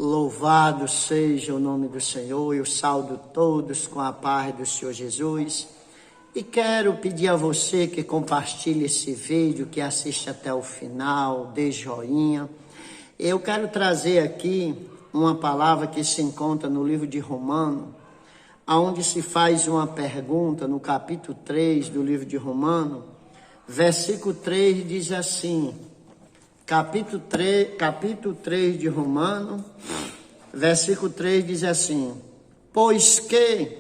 Louvado seja o nome do Senhor. Eu saúdo todos com a paz do Senhor Jesus. E quero pedir a você que compartilhe esse vídeo, que assista até o final, dê joinha. Eu quero trazer aqui uma palavra que se encontra no livro de Romanos, onde se faz uma pergunta no capítulo 3 do livro de Romanos, versículo 3 diz assim, capítulo 3 de Romanos, versículo 3 diz assim: pois que,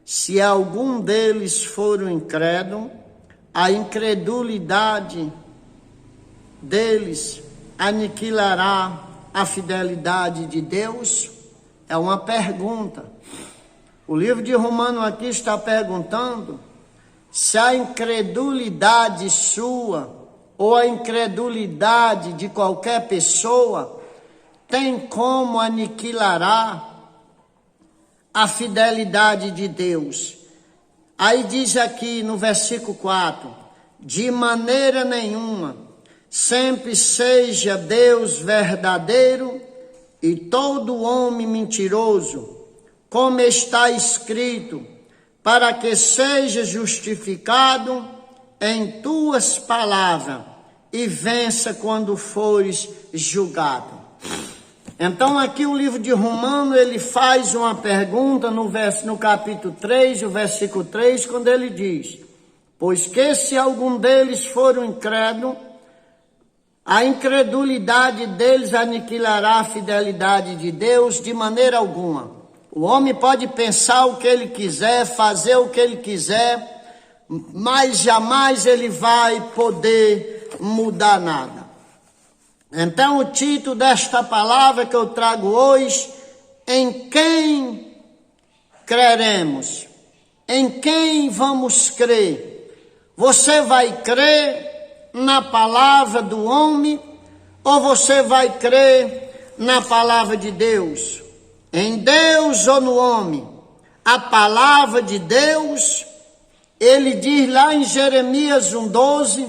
se algum deles for incrédulo, a incredulidade deles aniquilará a fidelidade de Deus? É uma pergunta. O livro de Romanos aqui está perguntando se a incredulidade sua ou a incredulidade de qualquer pessoa tem como aniquilará a fidelidade de Deus. Aí diz aqui no versículo 4, de maneira nenhuma, sempre seja Deus verdadeiro e todo homem mentiroso, como está escrito, para que seja justificado em tuas palavras e vença quando fores julgado. Então aqui o livro de Romanos, ele faz uma pergunta no capítulo 3, o versículo 3, quando ele diz: pois que se algum deles for incrédulo, a incredulidade deles aniquilará a fidelidade de Deus? De maneira alguma. O homem pode pensar o que ele quiser, fazer o que ele quiser, mas jamais ele vai poder mudar nada. Então o título desta palavra que eu trago hoje: em quem creremos? Em quem vamos crer? Você vai crer na palavra do homem ou você vai crer na palavra de Deus? Em Deus ou no homem? A palavra de Deus, ele diz lá em Jeremias 1:12,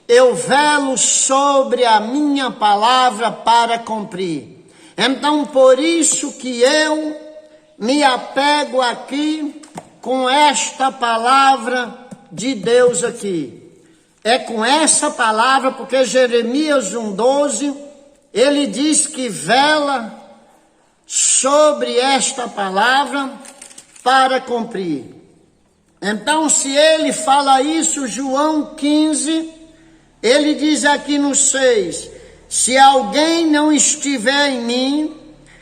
eu velo sobre a minha palavra para cumprir. Então, por isso que eu me apego aqui com esta palavra de Deus aqui. É com essa palavra, porque Jeremias 1:12, ele diz que vela sobre esta palavra para cumprir. Então, se ele fala isso, João 15, ele diz aqui no 6, se alguém não estiver em mim,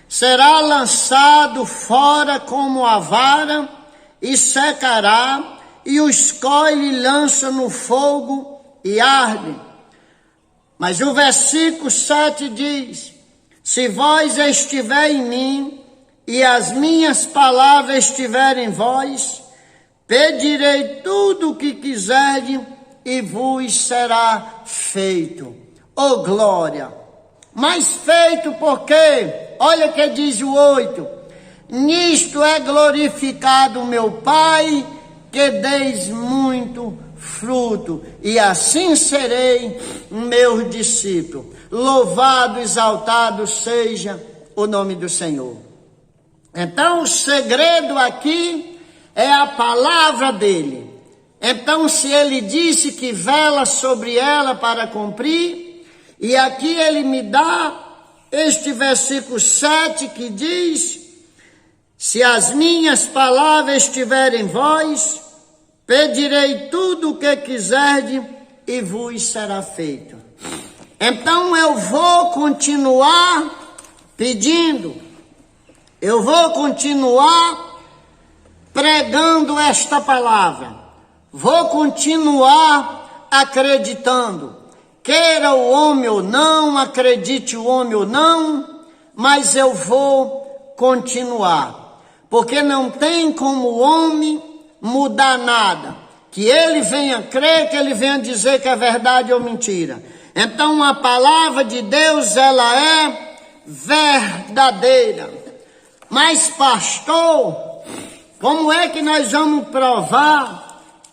será lançado fora como a vara e secará, e o escolhe e lança no fogo e arde. Mas o versículo 7 diz, se vós estiver em mim e as minhas palavras estiverem em vós, pedirei tudo o que quiserdes e vos será feito. Oh glória! Mas feito por quê? Olha que diz o 8. Nisto é glorificado meu Pai, que deis muito fruto, e assim serei meu discípulo. Louvado, exaltado seja o nome do Senhor. Então o segredo aqui é a palavra dele. Então, se ele disse que vela sobre ela para cumprir, e aqui ele me dá este versículo 7 que diz, se as minhas palavras estiverem em vós, pedirei tudo o que quiserdes e vos será feito. Então eu vou continuar pedindo, eu vou continuar pregando esta palavra. Vou continuar acreditando, queira o homem ou não, acredite o homem ou não, mas eu vou continuar, porque não tem como o homem mudar nada, que ele venha crer, que ele venha dizer que é verdade ou mentira. Então a palavra de Deus, ela é verdadeira. Mas pastor, como é que nós vamos provar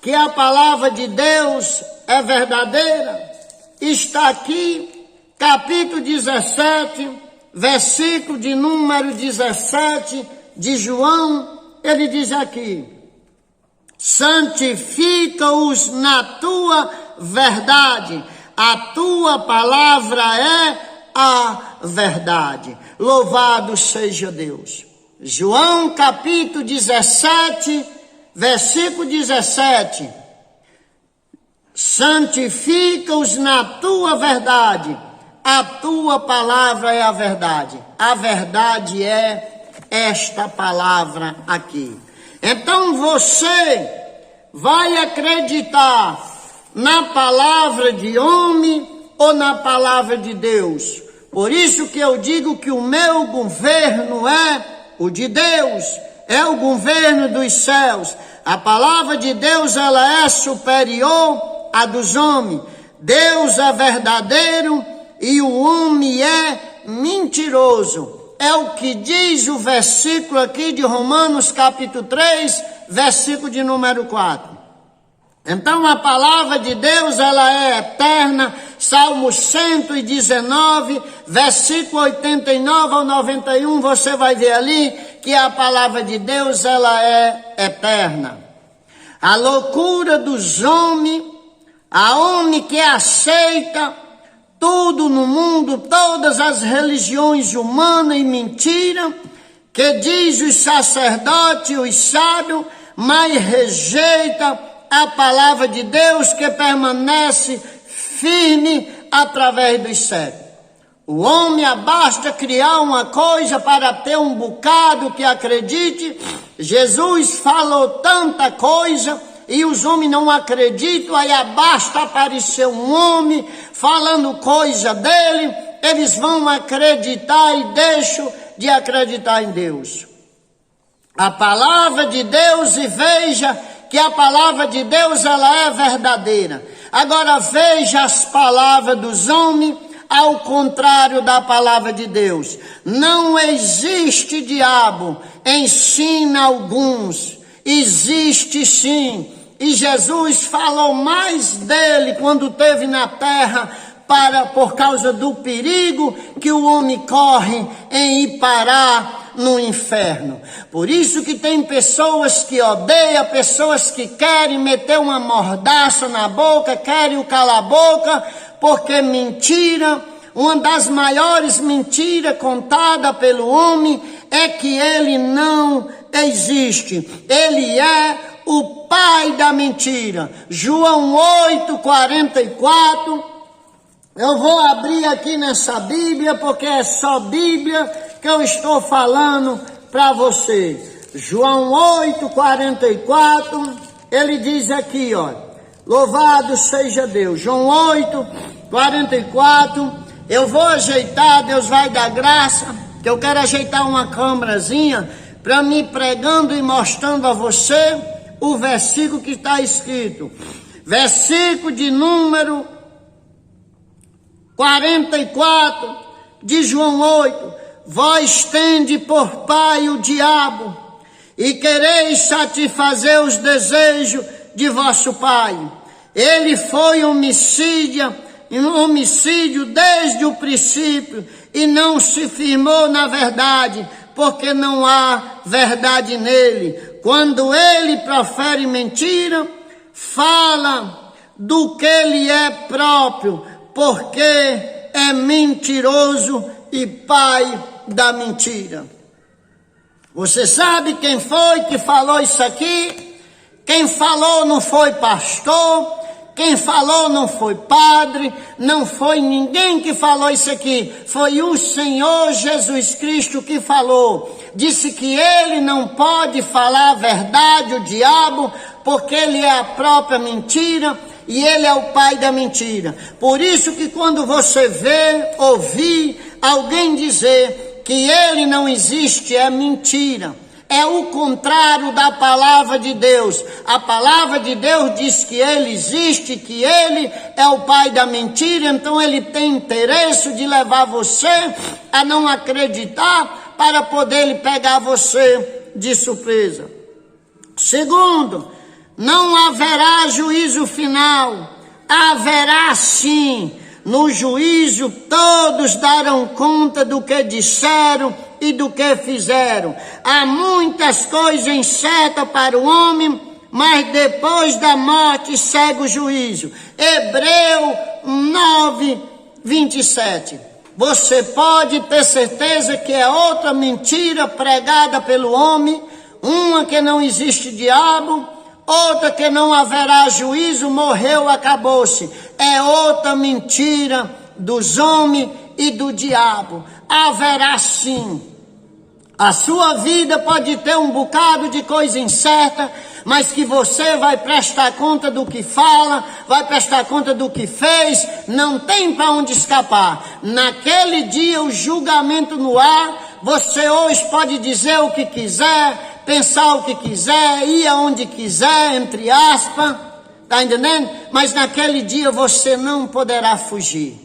que a palavra de Deus é verdadeira? Está aqui, capítulo 17, versículo de número 17 de João, ele diz aqui: santifica-os na tua verdade, a tua palavra é a verdade. Louvado seja Deus. João capítulo 17, versículo 17. Santifica-os na tua verdade, a tua palavra é a verdade. A verdade é esta palavra aqui. Então você vai acreditar na palavra de homem ou na palavra de Deus? Por isso que eu digo que o meu governo é o de Deus, é o governo dos céus. A palavra de Deus, ela é superior à dos homens. Deus é verdadeiro e o homem é mentiroso. É o que diz o versículo aqui de Romanos capítulo 3, versículo de número 4. Então a palavra de Deus, ela é eterna. Salmo 119, versículo 89 ao 91, você vai ver ali que a palavra de Deus, ela é eterna. A loucura dos homens, a homem que aceita tudo no mundo, todas as religiões humanas e mentira, que diz os sacerdotes, os sábios, mas rejeita a palavra de Deus que permanece firme através dos séculos. O homem basta criar uma coisa para ter um bocado que acredite. Jesus falou tanta coisa e os homens não acreditam, aí basta aparecer um homem falando coisa dele, eles vão acreditar e deixam de acreditar em Deus. A palavra de Deus, e veja que a palavra de Deus, ela é verdadeira. Agora veja as palavras dos homens, ao contrário da palavra de Deus. Não existe diabo, ensina alguns. Existe sim. E Jesus falou mais dele quando esteve na terra, por causa do perigo que o homem corre em ir parar no inferno. Por isso que tem pessoas que odeiam, pessoas que querem meter uma mordaça na boca, querem o calar a boca, porque mentira, uma das maiores mentiras contada pelo homem é que ele não existe. Ele é o pai da mentira. João 8:44. Eu vou abrir aqui nessa Bíblia, porque é só Bíblia que eu estou falando para você. João 8:44, ele diz aqui, ó, louvado seja Deus. João 8:44, eu vou ajeitar, Deus vai dar graça, que eu quero ajeitar uma câmerazinha para mim pregando e mostrando a você o versículo que está escrito. Versículo de número 44 de João 8. Vós tende por pai o diabo, e quereis satisfazer os desejos de vosso pai. Ele foi homicídio desde o princípio, e não se firmou na verdade, porque não há verdade nele. Quando ele profere mentira, fala do que ele é próprio, porque é mentiroso e pai da mentira. Você sabe quem foi que falou isso aqui? Quem falou não foi pastor, quem falou não foi padre, não foi ninguém que falou isso aqui. Foi o Senhor Jesus Cristo que falou. Disse que ele não pode falar a verdade, o diabo, porque ele é a própria mentira e ele é o pai da mentira. Por isso que quando você ouvir alguém dizer que ele não existe, é mentira. É o contrário da palavra de Deus. A palavra de Deus diz que ele existe, que ele é o pai da mentira, então ele tem interesse de levar você a não acreditar para poder ele pegar você de surpresa. Segundo, não haverá juízo final. Haverá sim. No juízo todos darão conta do que disseram e do que fizeram. Há muitas coisas incertas para o homem, mas depois da morte segue o juízo. Hebreu 9, 27. Você pode ter certeza que é outra mentira pregada pelo homem, uma que não existe diabo, outra que não haverá juízo, morreu, acabou-se. É outra mentira dos homens e do diabo. Haverá sim. A sua vida pode ter um bocado de coisa incerta, mas que você vai prestar conta do que fala, vai prestar conta do que fez, não tem para onde escapar. Naquele dia, o julgamento no ar, você hoje pode dizer o que quiser, pensar o que quiser, ir aonde quiser, entre aspas, tá entendendo? Mas naquele dia você não poderá fugir.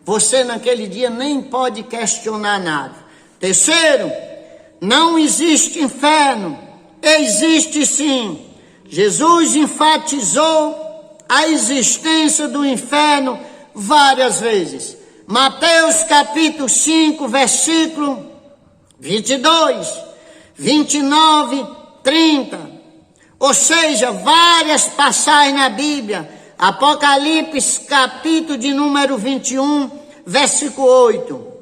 Você naquele dia nem pode questionar nada. Terceiro, não existe inferno. Existe sim. Jesus enfatizou a existência do inferno várias vezes. Mateus capítulo 5, versículo 22, 29, 30. Ou seja, várias passagens na Bíblia. Apocalipse capítulo de número 21, versículo 8.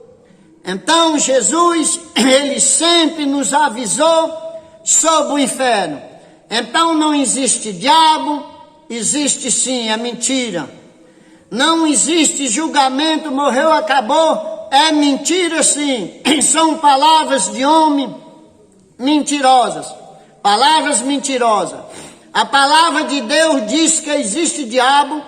Então Jesus, ele sempre nos avisou sobre o inferno. Então não existe diabo, existe sim, é mentira. Não existe julgamento, morreu, acabou, é mentira sim. São palavras de homem mentirosas, palavras mentirosas. A palavra de Deus diz que existe diabo,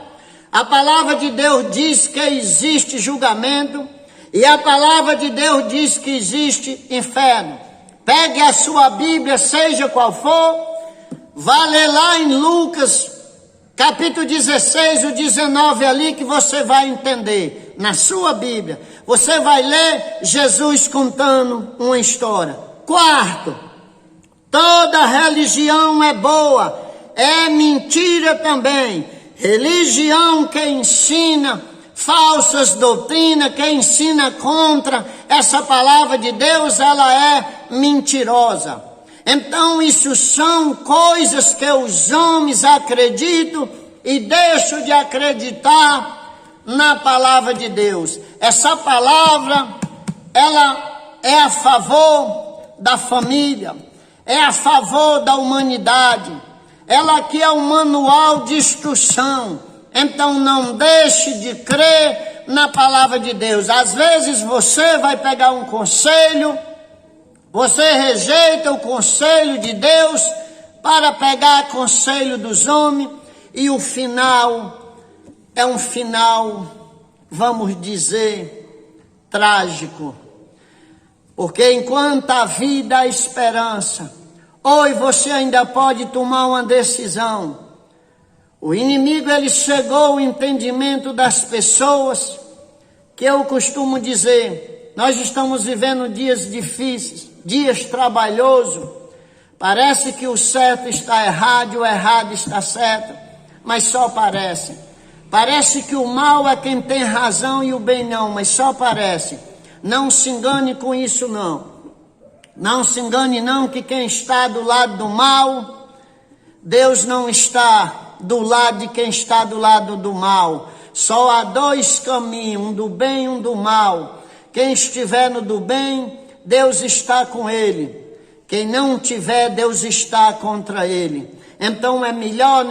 a palavra de Deus diz que existe julgamento, e a palavra de Deus diz que existe inferno. Pegue a sua Bíblia, seja qual for, vá ler lá em Lucas, capítulo 16, o 19 ali, que você vai entender. Na sua Bíblia, você vai ler Jesus contando uma história. Quarto, toda religião é boa, é mentira também. Religião que ensina falsas doutrinas, que ensina contra essa palavra de Deus, ela é mentirosa. Então isso são coisas que os homens acreditam e deixam de acreditar na palavra de Deus. Essa palavra, ela é a favor da família, é a favor da humanidade. Ela aqui é um manual de instrução. Então não deixe de crer na palavra de Deus. Às vezes você vai pegar um conselho, você rejeita o conselho de Deus para pegar conselho dos homens, e o final é um final, vamos dizer, trágico. Porque enquanto a vida, a esperança, hoje você ainda pode tomar uma decisão. O inimigo, ele cegou ao entendimento das pessoas, que eu costumo dizer, nós estamos vivendo dias difíceis, dias trabalhosos. Parece que o certo está errado e o errado está certo, mas só parece. Parece que o mal é quem tem razão e o bem não, mas só parece. Não se engane com isso não. Não se engane não, que quem está do lado do mal, Deus não está do lado de quem está do lado do mal. Só há dois caminhos, um do bem e um do mal. Quem estiver no do bem, Deus está com ele. Quem não tiver, Deus está contra ele. Então é melhor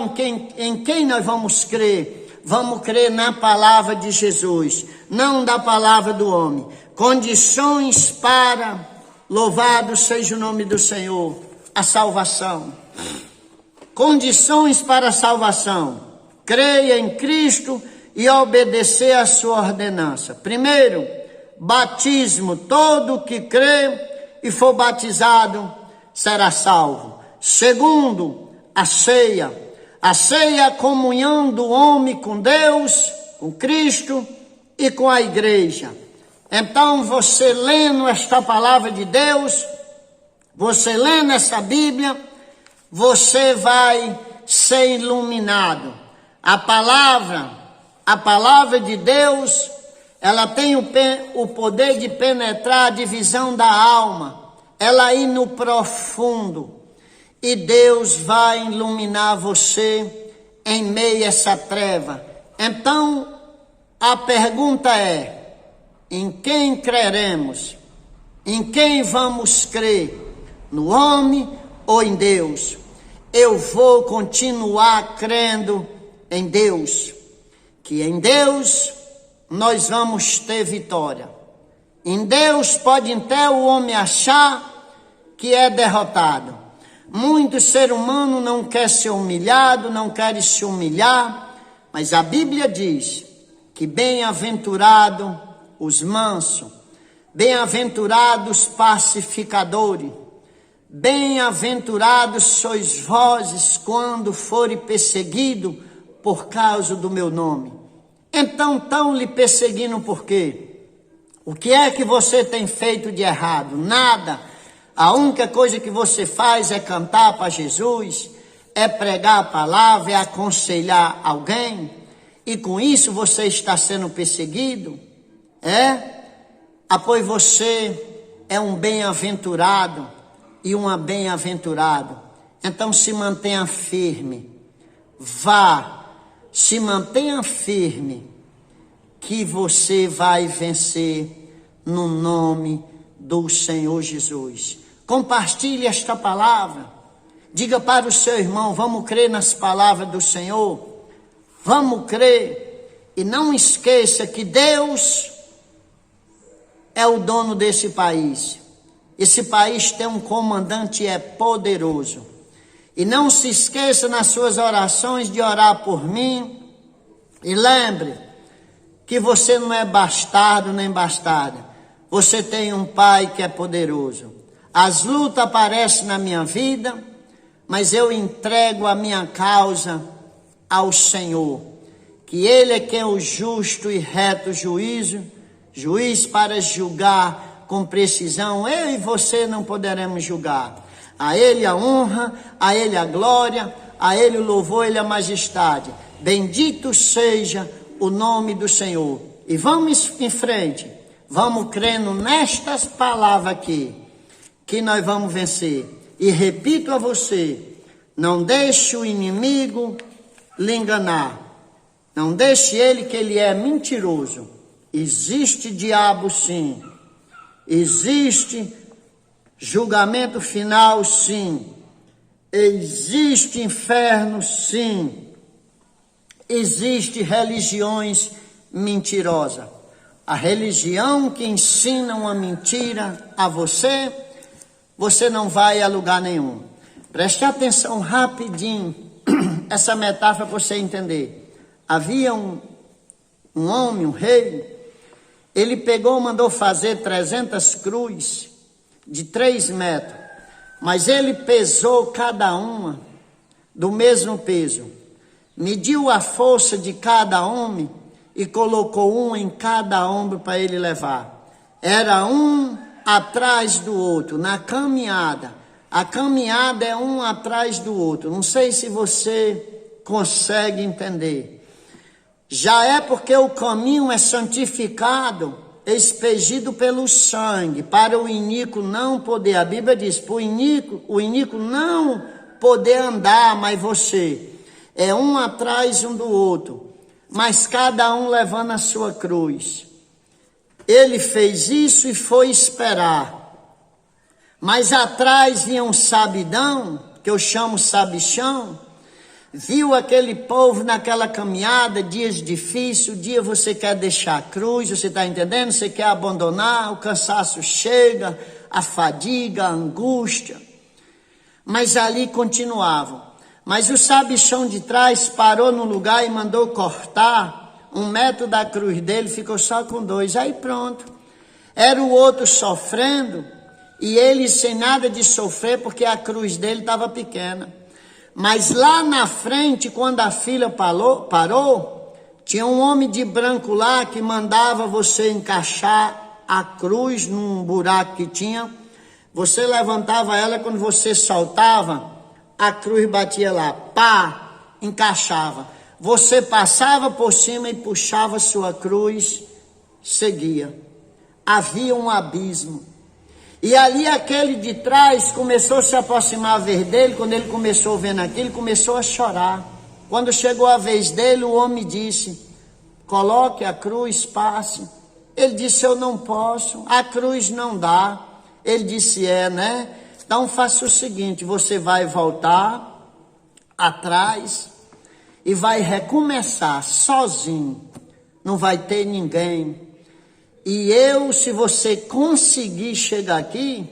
em quem nós vamos crer. Vamos crer na palavra de Jesus, não da palavra do homem. Condições para, louvado seja o nome do Senhor, a salvação. Condições para a salvação: creia em Cristo e obedecer a sua ordenança. Primeiro, batismo. Todo que crê e for batizado será salvo. Segundo, a ceia. A ceia é a comunhão do homem com Deus, com Cristo e com a igreja. Então você lendo esta palavra de Deus, você lendo essa Bíblia, você vai ser iluminado. A palavra, A palavra de Deus, ela tem o poder de penetrar a divisão da alma, ela ir no profundo, e Deus vai iluminar você em meio a essa treva. Então, a pergunta é: em quem creremos? Em quem vamos crer? No homem ou em Deus? Eu vou continuar crendo em Deus, que em Deus nós vamos ter vitória. Em Deus pode até o homem achar que é derrotado. Muito ser humano não quer ser humilhado, não quer se humilhar, mas a Bíblia diz que bem-aventurado os mansos, bem-aventurados pacificadores, bem-aventurados sois vós quando forem perseguidos por causa do meu nome. Então estão lhe perseguindo por quê? O que é que você tem feito de errado? Nada. A única coisa que você faz é cantar para Jesus, é pregar a palavra, é aconselhar alguém, e com isso você está sendo perseguido? Pois você é um bem-aventurado e uma bem-aventurada. Então se mantenha firme, se mantenha firme, que você vai vencer no nome do Senhor Jesus. Compartilhe esta palavra, diga para o seu irmão: vamos crer nas palavras do Senhor, vamos crer, e não esqueça que Deus é o dono desse país. Esse país tem um comandante, é poderoso. E não se esqueça nas suas orações de orar por mim. E lembre que você não é bastardo nem bastarda. Você tem um pai que é poderoso. As lutas aparecem na minha vida, mas eu entrego a minha causa ao Senhor. Que Ele é quem é o justo e reto juiz para julgar com precisão. Eu e você não poderemos julgar. A Ele a honra, a Ele a glória, a Ele o louvor, a Ele a majestade. Bendito seja o nome do Senhor. E vamos em frente, vamos crendo nestas palavras aqui, que nós vamos vencer. E repito a você: não deixe o inimigo lhe enganar. Não deixe ele, que ele é mentiroso. Existe diabo, sim. Existe julgamento final, sim. Existe inferno, sim. Existe religiões mentirosas. A religião que ensina uma mentira a você, você não vai a lugar nenhum. Preste atenção rapidinho, essa metáfora para você entender. Havia um homem, um rei. Ele mandou fazer 300 cruzes de 3 metros, mas ele pesou cada uma do mesmo peso, mediu a força de cada homem e colocou um em cada ombro para ele levar. Era um atrás do outro, na caminhada. A caminhada é um atrás do outro. Não sei se você consegue entender. Já é porque o caminho é santificado, expegido pelo sangue, para o iníquo não poder. A Bíblia diz, para o iníquo não poder andar, mas você. É um atrás um do outro, mas cada um levando a sua cruz. Ele fez isso e foi esperar. Mas atrás vinha um sabidão, que eu chamo sabichão, viu aquele povo naquela caminhada, dias difíceis, o dia você quer deixar a cruz, você está entendendo? Você quer abandonar, o cansaço chega, a fadiga, a angústia. Mas ali continuavam. Mas o sabichão de trás parou no lugar e mandou cortar 1 metro da cruz dele, ficou só com 2, aí pronto. Era o outro sofrendo, e ele sem nada de sofrer, porque a cruz dele estava pequena. Mas lá na frente, quando a fila parou, tinha um homem de branco lá que mandava você encaixar a cruz num buraco que tinha. Você levantava ela, quando você soltava, a cruz batia lá, pá, encaixava. você passava por cima e puxava sua cruz, seguia. Havia um abismo. E ali aquele de trás começou a se aproximar a vez dele. Quando ele começou vendo aquilo, ele começou a chorar. Quando chegou a vez dele, o homem disse: coloque a cruz, passe. Ele disse: eu não posso, a cruz não dá. Ele disse: né? Então faça o seguinte, você vai voltar atrás e vai recomeçar sozinho. Não vai ter ninguém. E eu, se você conseguir chegar aqui,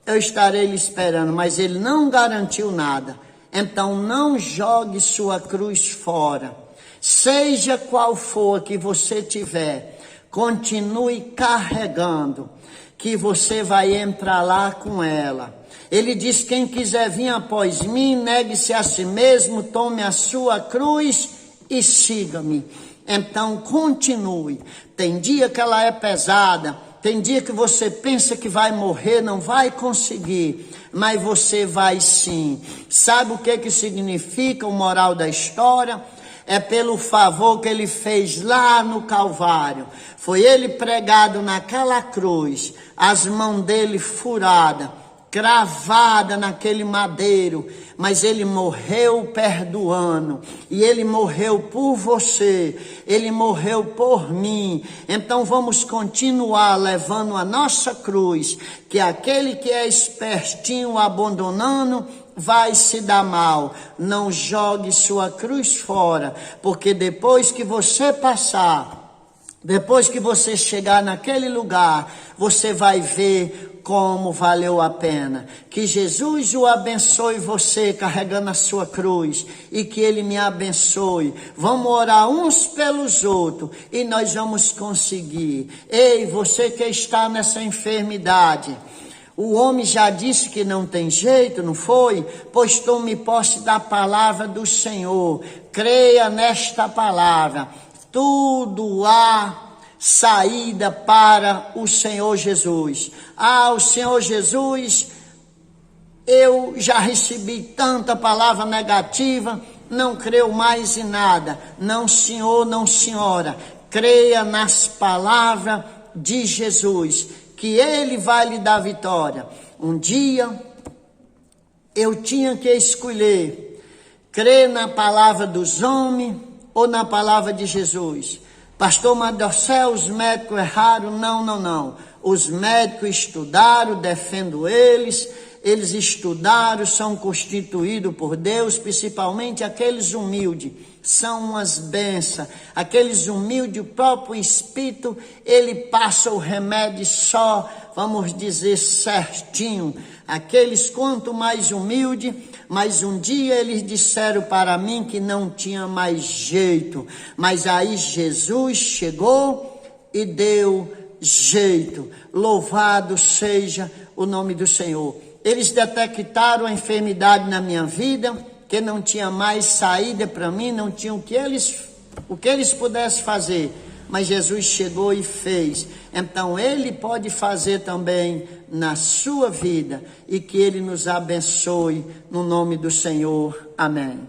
eu estarei lhe esperando. Mas ele não garantiu nada. Então não jogue sua cruz fora. Seja qual for que você tiver, continue carregando, que você vai entrar lá com ela. Ele diz: quem quiser vir após mim, negue-se a si mesmo, tome a sua cruz e siga-me. Então continue. Tem dia que ela é pesada, tem dia que você pensa que vai morrer, não vai conseguir, mas você vai sim. Sabe o que significa o moral da história? É pelo favor que ele fez lá no Calvário. Foi ele pregado naquela cruz, as mãos dele furadas, cravada naquele madeiro, mas ele morreu perdoando, e ele morreu por você, ele morreu por mim. Então vamos continuar levando a nossa cruz, que aquele que é espertinho abandonando vai se dar mal. Não jogue sua cruz fora, porque depois que você passar, depois que você chegar naquele lugar, você vai ver como valeu a pena. Que Jesus o abençoe, você carregando a sua cruz, e que ele me abençoe. Vamos orar uns pelos outros e nós vamos conseguir. Ei, você que está nessa enfermidade, o homem já disse que não tem jeito, não foi? Pois tome posse da palavra do Senhor. Creia nesta palavra. Tudo há saída para o Senhor Jesus. O Senhor Jesus, eu já recebi tanta palavra negativa, não creio mais em nada. Não, senhor, não, senhora. Creia nas palavras de Jesus, que ele vai lhe dar vitória. Um dia eu tinha que escolher, crer na palavra dos homens ou na palavra de Jesus. Pastor Madocel, os médicos erraram? Não. Os médicos estudaram, defendo eles estudaram, são constituídos por Deus, principalmente aqueles humildes. São umas bênçãos. Aqueles humildes, o próprio Espírito, ele passa o remédio só, vamos dizer, certinho. Aqueles quanto mais humilde, mas um dia eles disseram para mim que não tinha mais jeito. Mas aí Jesus chegou e deu jeito. Louvado seja o nome do Senhor. Eles detectaram a enfermidade na minha vida, que não tinha mais saída para mim, não tinha o que eles pudessem fazer. Mas Jesus chegou e fez. Então ele pode fazer também na sua vida, e que ele nos abençoe no nome do Senhor. Amém.